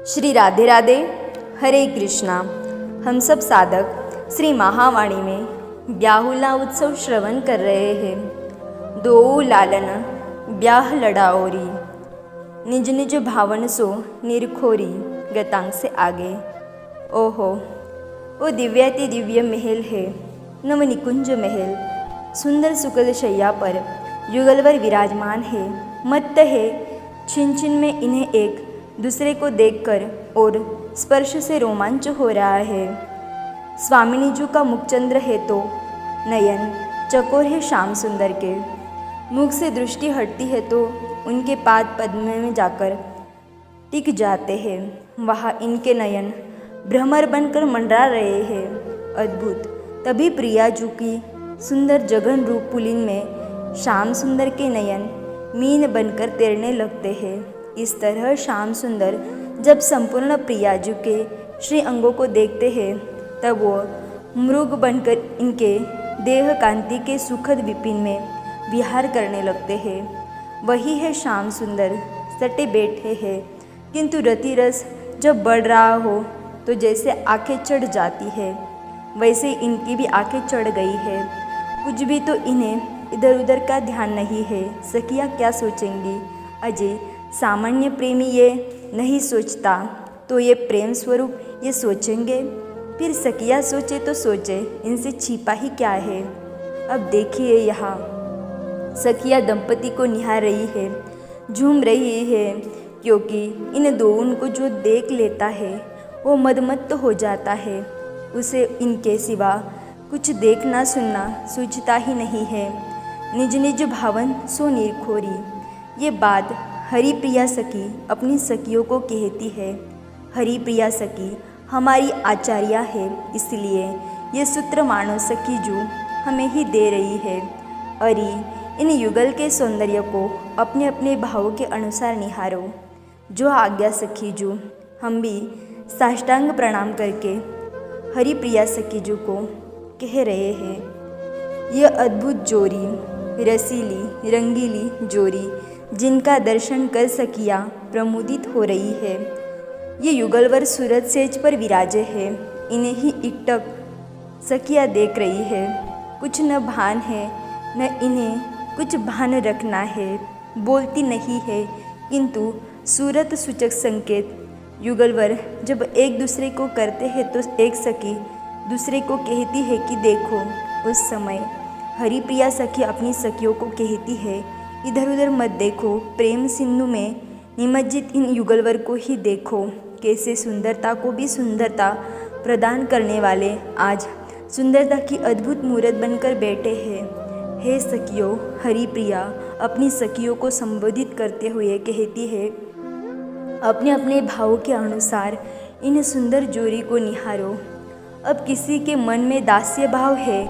श्री राधे राधे, हरे कृष्णा। हम सब साधक श्री महावाणी में ब्याहुला उत्सव श्रवण कर रहे हैं। दो लालन ब्याह लड़ाओरी, निज निज भावन सो निरखोरी गतांग से आगे। ओहो, वो दिव्याति दिव्य महल है, नवनिकुंज महल। सुंदर सुकल शैया पर युगलवर विराजमान है। मत्त है छिन छिन में इन्हें एक दूसरे को देखकर और स्पर्श से रोमांच हो रहा है। स्वामिनी जी का मुखचंद्र है तो नयन चकोर है श्याम सुंदर के। मुख से दृष्टि हटती है तो उनके पाद पद्म में जाकर टिक जाते हैं। वहाँ इनके नयन भ्रमर बनकर मंडरा रहे हैं। अद्भुत। तभी प्रिया जी की सुंदर जगन रूप पुलिन में श्याम सुंदर के नयन मीन बनकर तैरने लगते हैं। इस तरह श्याम सुंदर जब संपूर्ण प्रिया जी के श्री अंगों को देखते हैं तब वो मृग बनकर इनके देह कांति के सुखद विपिन में विहार करने लगते हैं। वही है श्याम सुंदर सटे बैठे हैं, किंतु रति रस जब बढ़ रहा हो तो जैसे आंखें चढ़ जाती है वैसे इनकी भी आंखें चढ़ गई है। कुछ भी तो इन्हें इधर उधर का ध्यान नहीं है। सखियाँ क्या सोचेंगी? अजय सामान्य प्रेमी ये नहीं सोचता तो ये प्रेम स्वरूप ये सोचेंगे? फिर सखिया सोचे तो सोचे, इनसे छिपा ही क्या है? अब देखिए यहाँ सखिया दंपति को निहार रही है, झूम रही है, क्योंकि इन दोनों को जो देख लेता है वो मदमत्त हो जाता है। उसे इनके सिवा कुछ देखना सुनना सूझता ही नहीं है। निज निज भावन सो निरखोरी। ये बात हरिप्रिया सखी अपनी सखियों को कहती है। हरिप्रिया सखी हमारी आचार्या है, इसलिए ये सूत्र मानो सखी जो हमें ही दे रही है। अरे इन युगल के सौंदर्य को अपने अपने भावों के अनुसार निहारो। जो आज्ञा सखी जो। हम भी साष्टांग प्रणाम करके हरिप्रिया सखी जो को कह रहे हैं। यह अद्भुत जोड़ी, रसीली रंगीली जोड़ी जिनका दर्शन कर सखियाँ प्रमुदित हो रही है। ये युगलवर सूरज सेज पर विराजे है। इन्हें ही इकटक सखियाँ देख रही है। कुछ न भान है न इन्हें कुछ भान रखना है। बोलती नहीं है, किंतु सूरत सूचक संकेत युगलवर जब एक दूसरे को करते हैं तो एक सखी दूसरे को कहती है कि देखो। उस समय हरिप्रिया सखी अपनी सखियों को कहती है, इधर उधर मत देखो, प्रेम सिंधु में निमज्जित इन युगलवर को ही देखो। कैसे सुंदरता को भी सुंदरता प्रदान करने वाले आज सुंदरता की अद्भुत मूर्त बनकर बैठे हैं। हे सखियों, हरिप्रिया अपनी सखियों को संबोधित करते हुए कहती है, अपने अपने भावों के अनुसार इन सुंदर जोड़ी को निहारो। अब किसी के मन में दास्य भाव है,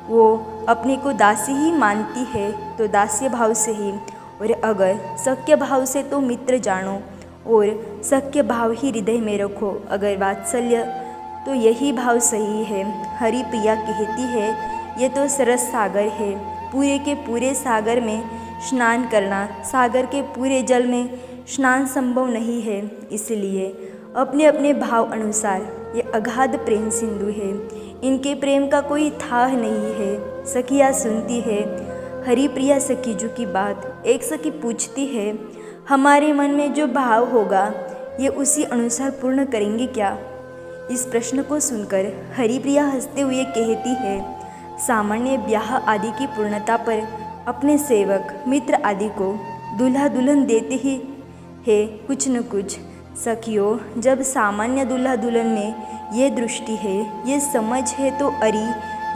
वो अपने को दासी ही मानती है तो दास्य भाव से ही, और अगर सख्य भाव से तो मित्र जानो और सख्य भाव ही हृदय में रखो। अगर वात्सल्य तो यही भाव सही है। हरिप्रिया कहती है, ये तो सरस सागर है, पूरे के पूरे सागर में स्नान करना, सागर के पूरे जल में स्नान संभव नहीं है। इसलिए अपने अपने भाव अनुसार ये अगाध प्रेम सिंधु है। इनके प्रेम का कोई था नहीं है। सखिया सुनती है हरिप्रिया सखी जी की बात। एक सखी पूछती है, हमारे मन में जो भाव होगा ये उसी अनुसार पूर्ण करेंगे क्या? इस प्रश्न को सुनकर हरिप्रिया हंसते हुए कहती है, सामान्य ब्याह आदि की पूर्णता पर अपने सेवक मित्र आदि को दूल्हा दुल्हन देते ही है कुछ न कुछ। सखियों, जब सामान्य दूल्हा दुल्हन में ये दृष्टि है, ये समझ है तो अरी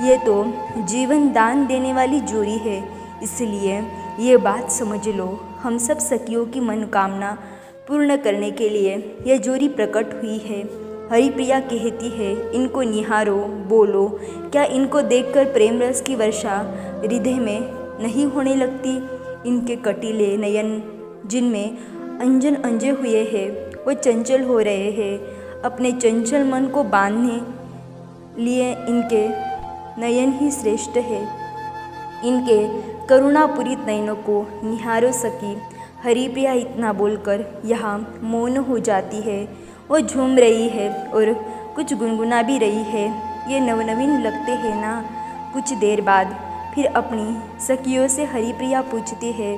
ये तो जीवन दान देने वाली जोड़ी है। इसलिए ये बात समझ लो, हम सब सखियों की मनोकामना पूर्ण करने के लिए यह जोड़ी प्रकट हुई है। हरिप्रिया कहती है, इनको निहारो, बोलो, क्या इनको देखकर प्रेम रस की वर्षा हृदय में नहीं होने लगती? इनके कटीले नयन जिनमें अंजन अंजे हुए हैं वो चंचल हो रहे हैं। अपने चंचल मन को बांधने लिए इनके नयन ही श्रेष्ठ है। इनके करुणापूरित नयनों को निहारो सकी। हरिप्रिया इतना बोलकर यहाँ मौन हो जाती है। वो झूम रही है और कुछ गुनगुना भी रही है। ये नवनवीन लगते हैं ना। कुछ देर बाद फिर अपनी सखियों से हरिप्रिया पूछती है,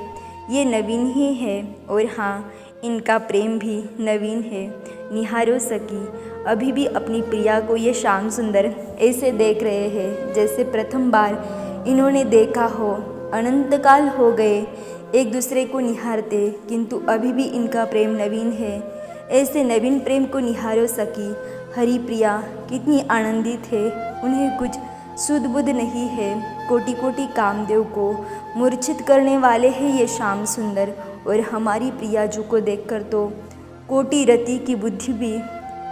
ये नवीन ही है? और हाँ, इनका प्रेम भी नवीन है। निहारो सखी अभी भी अपनी प्रिया को ये श्याम सुंदर ऐसे देख रहे हैं जैसे प्रथम बार इन्होंने देखा हो। अनंत काल हो गए एक दूसरे को निहारते, किंतु अभी भी इनका प्रेम नवीन है। ऐसे नवीन प्रेम को निहारो सखी। हरिप्रिया कितनी आनंदित है, उन्हें कुछ सुध बुध नहीं है। कोटि कोटि कामदेव को मूर्छित करने वाले हैं ये श्याम सुंदर। और हमारी प्रियाजू को देखकर तो कोटि रति की बुद्धि भी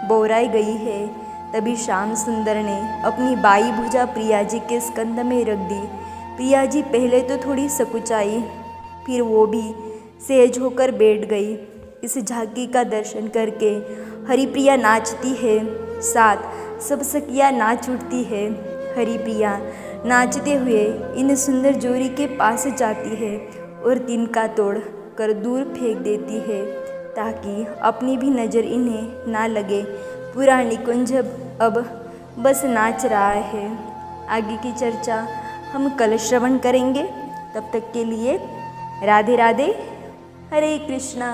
बोराई गई है। तभी श्याम सुंदर ने अपनी बाई भुजा प्रिया जी के स्कंद में रख दी। प्रिया जी पहले तो थोड़ी सकुचाई, फिर वो भी सहज होकर बैठ गई। इस झांकी का दर्शन करके हरिप्रिया नाचती है, साथ सब सखियाँ नाच उठती है। हरिप्रिया नाचते हुए इन सुंदर जोड़ी के पास जाती है और तिनका तोड़ कर दूर फेंक देती है ताकि अपनी भी नज़र इन्हें ना लगे। पूरा निकुंज अब बस नाच रहा है। आगे की चर्चा हम कल श्रवण करेंगे। तब तक के लिए राधे राधे, हरे कृष्णा।